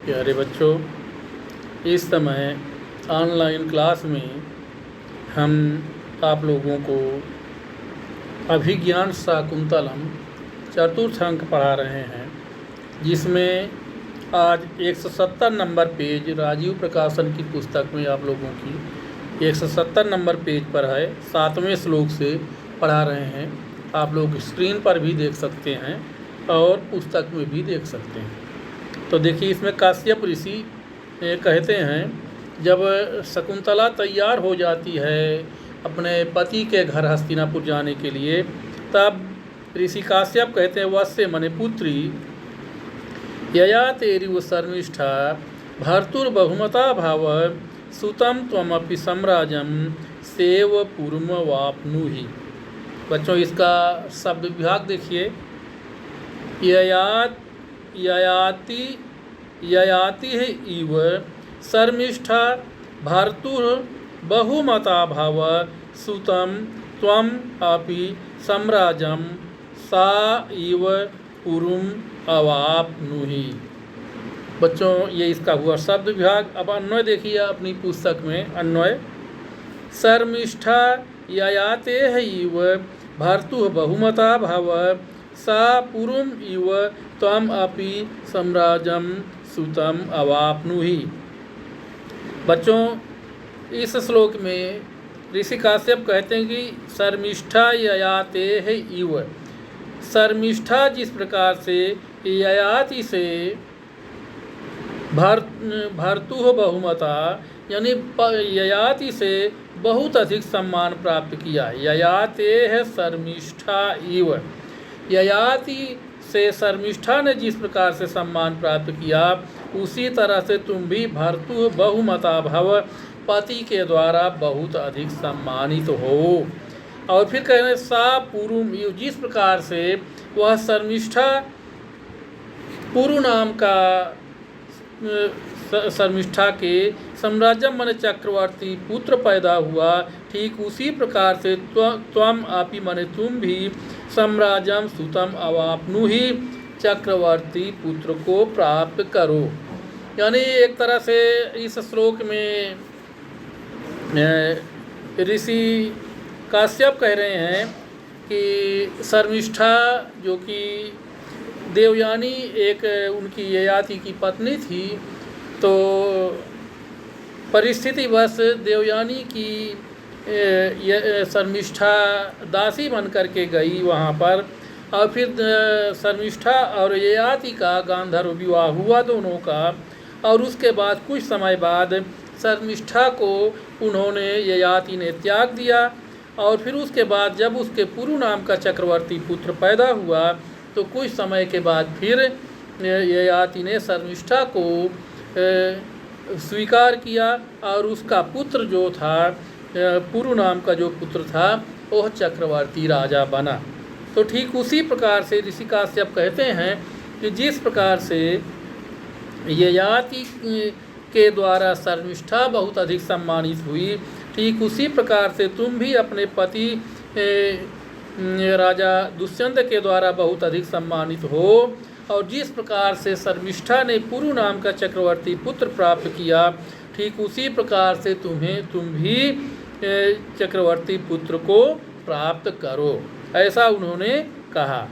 प्यारे बच्चों, इस समय ऑनलाइन क्लास में हम आप लोगों को अभिज्ञान शाकुंतलम चतुर्थ अंक पढ़ा रहे हैं, जिसमें आज 170 नंबर पेज राजीव प्रकाशन की पुस्तक में आप लोगों की 170 नंबर पेज पर है, 7वें श्लोक से पढ़ा रहे हैं। आप लोग स्क्रीन पर भी देख सकते हैं और पुस्तक में भी देख सकते हैं। तो देखिए, इसमें काश्यप ऋषि कहते हैं, जब शकुंतला तैयार हो जाती है अपने पति के घर हस्तिनापुर जाने के लिए, तब ऋषि काश्यप कहते हैं, वस्य मने पुत्री यया तेरी वो शर्मिष्ठा भर्तुर्बहुमता भाव सुतम त्वमपि सम्राजम सेव पूर्व वापनुहि। बच्चों, इसका शब्द विभाग देखिए। ययाति है इव शर्मिष्ठा भर्तुर बहुमता भाव सुतम त्वम अपि सम्राजम सा इव पुरुम अवाप्नुहि। बच्चों, ये इसका हुआ शब्द विभाग। अब अन्वय देखिए अपनी पुस्तक में। अन्वय: शर्मिष्ठा ययाते है इव भर्तु बहुमता भाव सा पुरुम इव त्वम अपि सम्राजम सुतम अवाप्नुहि। बच्चों, इस श्लोक में ऋषि काश्यप कहते हैं कि शर्मिष्ठा ययाते है इव। शर्मिष्ठा जिस प्रकार से ययाति से भर्तु बहुमता यानी ययाति से बहुत अधिक सम्मान प्राप्त किया। ययाते है शर्मिष्ठा इव। ययाति से शर्मिष्ठा ने जिस प्रकार से सम्मान प्राप्त किया, उसी तरह से तुम भी भर्तु बहुमता भव, पति के द्वारा बहुत अधिक सम्मानित हो। और फिर कह रहे सा पुरुम इव, जिस प्रकार से वह शर्मिष्ठा पुरु नाम का शर्मिष्ठा के सम्राजम मन चक्रवर्ती पुत्र पैदा हुआ, ठीक उसी प्रकार से त्वम आपी मने तुम भी सम्राजम सुतम अवाप्नुहि, चक्रवर्ती पुत्र को प्राप्त करो। यानी एक तरह से इस श्लोक में ऋषि काश्यप कह रहे हैं कि शर्मिष्ठा जो कि देवयानी एक उनकी ययाति की पत्नी थी, तो परिस्थितिवश देवयानी की शर्मिष्ठा दासी बन करके गई वहाँ पर, और फिर शर्मिष्ठा और ययाति का गांधर्व विवाह हुआ दोनों का। और उसके बाद कुछ समय बाद शर्मिष्ठा को उन्होंने ययाति ने त्याग दिया, और फिर उसके बाद जब उसके पुरु नाम का चक्रवर्ती पुत्र पैदा हुआ, तो कुछ समय के बाद फिर ययाति ने शर्मिष्ठा को स्वीकार किया, और उसका पुत्र जो था, पुरु नाम का जो पुत्र था, वह चक्रवर्ती राजा बना। तो ठीक उसी प्रकार से ऋषि काश्यप कहते हैं कि जिस प्रकार से ययाति के द्वारा शर्मिष्ठा बहुत अधिक सम्मानित हुई, ठीक उसी प्रकार से तुम भी अपने पति राजा दुष्यंत के द्वारा बहुत अधिक सम्मानित हो। और जिस प्रकार से शर्मिष्ठा ने पुरु नाम का चक्रवर्ती पुत्र प्राप्त किया, ठीक उसी प्रकार से तुम भी चक्रवर्ती पुत्र को प्राप्त करो, ऐसा उन्होंने कहा।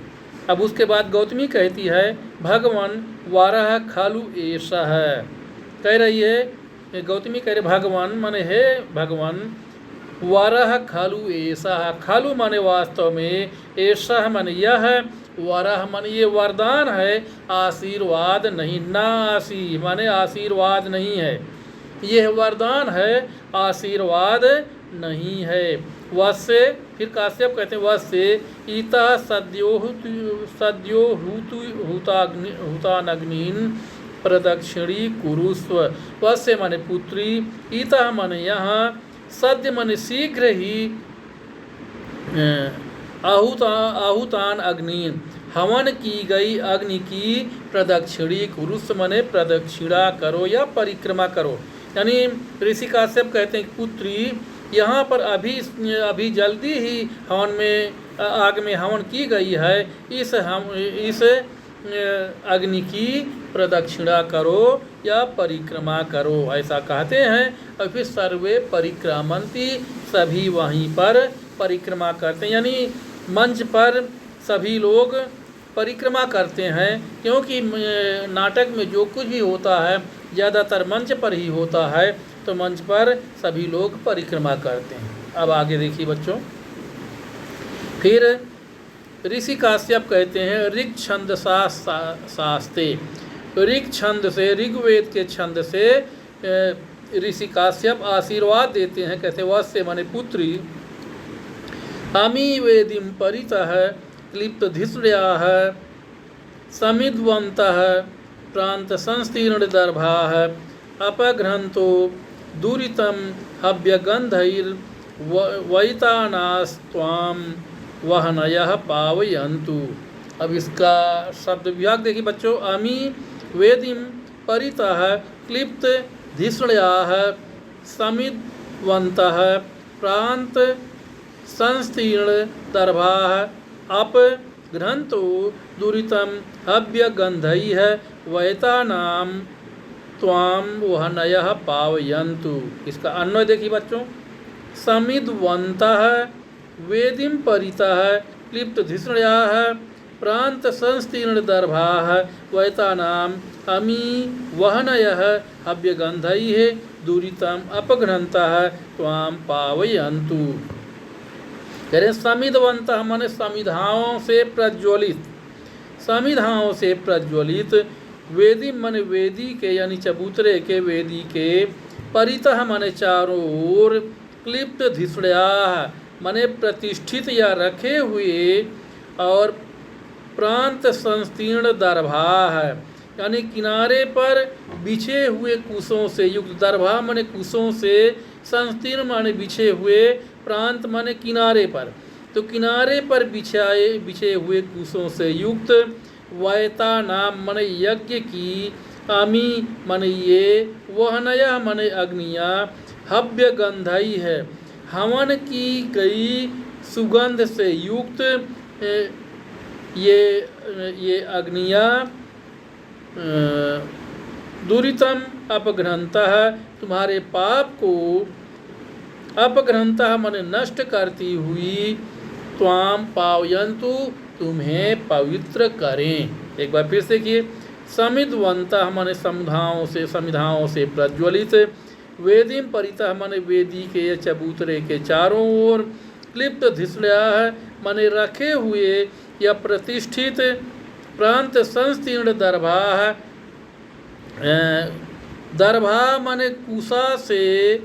अब उसके बाद गौतमी कहती है, भगवान वारह खालु एषः। कह रही है गौतमी, कह रहे भगवान माने हे भगवान, वारह खालु एषः। खालु माने वास्तव में, एषः माने यह, वरह माने ये वरदान है, आशीर्वाद नहीं। नासी माने आशीर्वाद नहीं है, यह वरदान है, आशीर्वाद नहीं है। वस्य, फिर काश्यप कहते हैं, वस्य ईता सद्यो हुतानग्निन प्रदक्षिणी कुरुस्व। वस्य माने पुत्री, ईता माने यहाँ, सद्य माने शीघ्र ही, आहुतान अग्नि हवन की गई अग्नि की प्रदक्षिणी कुरुस मने प्रदक्षिणा करो या परिक्रमा करो। यानी ऋषि काश्यप कहते हैं कि पुत्री, यहाँ पर अभी जल्दी ही हवन में आग में हवन की गई है, इस अग्नि की प्रदक्षिणा करो या परिक्रमा करो, ऐसा कहते हैं। और फिर सर्वे परिक्रमन्ति, सभी वहीं पर परिक्रमा करते हैं, यानी मंच पर सभी लोग परिक्रमा करते हैं, क्योंकि नाटक में जो कुछ भी होता है ज़्यादातर मंच पर ही होता है, तो मंच पर सभी लोग परिक्रमा करते हैं। अब आगे देखिए बच्चों, फिर ऋषि काश्यप कहते हैं ऋग छंद शास्ते, ऋग छंद से, ऋग्वेद के छंद से ऋषि काश्यप आशीर्वाद देते हैं। कहते वस्य माने पुत्री, अमी वेदिम परितः क्लिप्त धिसृयाः समिद्वन्तः प्रांत संस्तीर्ण दर्भाः अपघ्रन्तो दूरितं हव्यगन्धैर्वैतानास्त्वां वहनयः पावयन्तु। अब इसका शब्द विभाग देखिए बच्चों, अमी वेदिम परितः क्लिप्त धिसृयाः समिद्वन्तः प्रांत संस्तीर्ण दर्भाः अपघ्रन्तो दूरितं हव्यगन्धैः वैतानां त्वां वहनयः पावयन्तु। इसका अन्वय देखिए बच्चों, समिद्वन्तः वेदिं परितः क्लिप्त धिसृयाः प्रांत संस्तीर्ण दर्भाः वैतानां अमी वहनयः हव्यगन्धैः दूरितं अपघ्रन्तः त्वां पावयन्तु। कह रहे समिधवंतः माने समिधाओं से प्रज्वलित, समिधाओं से प्रज्वलित, वेदी माने वेदी के यानी चबूतरे के, वेदी के, परितः माने चारों ओर, क्लिप्त धिसृयाः माने प्रतिष्ठित या रखे हुए, और प्रांत संस्तीर्ण दर्भाः यानी किनारे पर बिछे हुए कुशों से युक्त, दर्भा माने कुशों से, संस्तीर्ण माने बिछे हुए, प्रांत माने किनारे पर, तो किनारे पर बिछे हुए कुशों से युक्त, वैता नाम माने यज्ञ की, अमी माने ये, वहनया माने अग्निया, हव्य गंधई है हवन की गई सुगंध से युक्त ये अग्निया, दुरितम अपघ्रंतः तुम्हारे पाप को, अपघ्रंतः माने नष्ट करती हुई, त्वाम पावयन्तु तुम्हें पवित्र करें। एक बार फिर से देखिए, समिधवन्तः माने समिधाओं से प्रज्वलित, वेदीम परितः माने वेदी के चबूतरे के चारों ओर, क्लिप्त धिसृयाः माने रखे हुए या प्रतिष्ठित, प्रांत संस्तीर्ण दर्भाः, दर्भा माने कुशा से,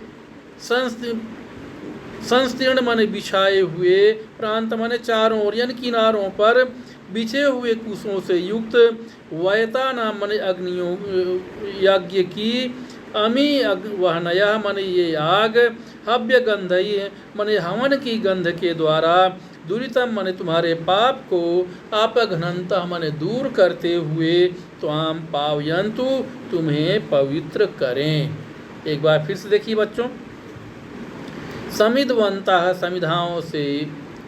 संस्तीर्ण माने बिछाए हुए, प्रांत माने चारों ओर यानी किनारों पर बिछे हुए कुशों से युक्त, वैता नाम माने अग्नियों यज्ञ की, अमी वहनया माने ये आग, हव्य गंधई माने हवन की गंध के द्वारा, दुरितम माने तुम्हारे पाप को, अपघ्नन्तः माने दूर करते हुए, त्वाम पावयन्तु तुम्हें पवित्र करें। एक बार फिर से देखिए बच्चों, समिधवन्तः समिधाओं से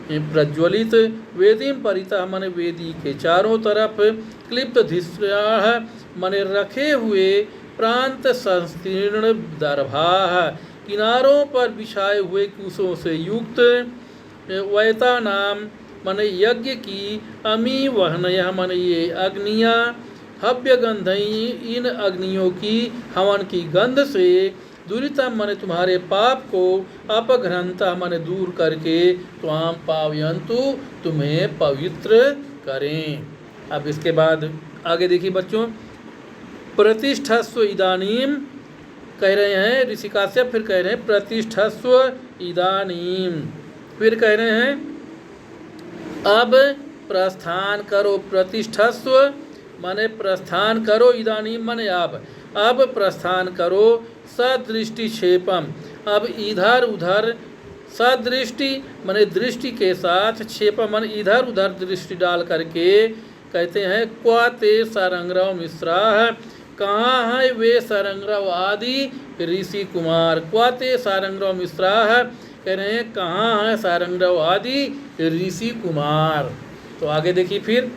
प्रज्वलित, वेदीम परितः माने वेदी के चारों तरफ, क्लिप्त धिसृयाः माने रखे हुए, प्रांत संस्तीर्ण दर्भाः किनारों पर बिछाए हुए कुशों से युक्त, वैता नाम माने यज्ञ की, अमी वहनयः माने ये अग्नियाँ, हव्य गंधई इन अग्नियों की हवन की गंध से, दुरितम माने तुम्हारे पाप को, अपघ्रंतः माने दूर करके, त्वाम पावयन्तु तुम्हें पवित्र करें। अब इसके बाद आगे देखिए बच्चों, प्रतिष्ठस्व इदानीम कह रहे हैं ऋषि काश्यप, फिर कह रहे हैं प्रतिष्ठस्व इदानीम, फिर कह रहे हैं अब प्रस्थान करो, प्रतिष्ठस्व माने प्रस्थान करो, इदानीम माने अब प्रस्थान करो, सदृष्टि क्षेपम अब इधर उधर, सदृष्टि माने दृष्टि के साथ, क्षेपम माने इधर उधर दृष्टि डाल करके, कहते हैं क्वा ते सारंगराव मिश्राः कहाँ हैं वे सारंगराव आदि ऋषि कुमार, क्वा ते सारंगराव मिश्राः कह रहे हैं कहाँ हैं सारंगराव आदि ऋषि कुमार। तो आगे देखिए फिर,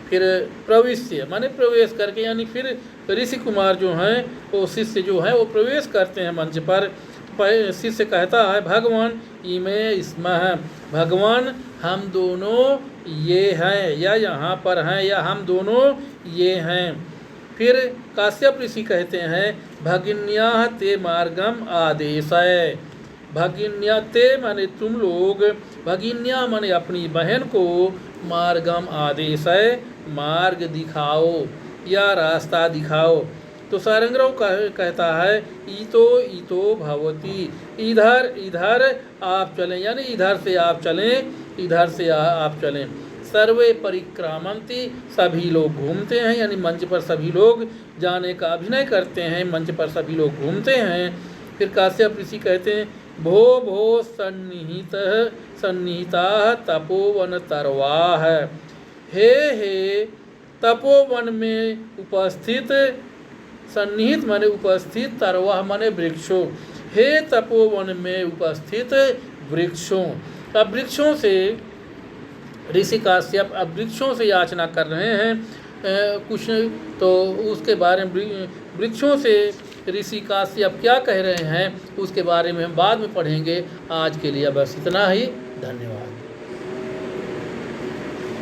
फिर प्रविश्य माने प्रवेश करके, यानी फिर ऋषि कुमार जो हैं वो शिष्य जो है वो प्रवेश करते हैं मंच पर। शिष्य कहता है भगवान इमे स्मः, भगवान हम दोनों ये हैं या यहाँ पर हैं या हम दोनों ये हैं। फिर काश्यप ऋषि कहते हैं भगिन्या ते मार्गम आदेशय, भगिन्या ते माने तुम लोग, भगिन्या माने अपनी बहन को, मार्गम आदेशय मार्ग दिखाओ या रास्ता दिखाओ। तो सारंगराव कहता है ईतो भवती, इधर इधर आप चलें, यानी इधर से आप चलें, इधर से आप चलें। सर्वे परिक्रामंती, सभी लोग घूमते हैं, यानी मंच पर सभी लोग जाने का अभिनय करते हैं, मंच पर सभी लोग घूमते हैं। फिर काश्यप ऋषि कहते हैं भो भो सन्निहिता तपोवन तरवाह, हे तपोवन में उपस्थित, सन्निहित माने उपस्थित, तरवाह माने वृक्षों, हे तपोवन में उपस्थित वृक्षों। अब वृक्षों से ऋषि काश्यप अब वृक्षों से याचना कर रहे हैं कुछ, तो उसके बारे में वृक्षों से ऋषि काश्यप क्या कह रहे हैं उसके बारे में हम बाद में पढ़ेंगे। आज के लिए बस इतना ही, धन्यवाद।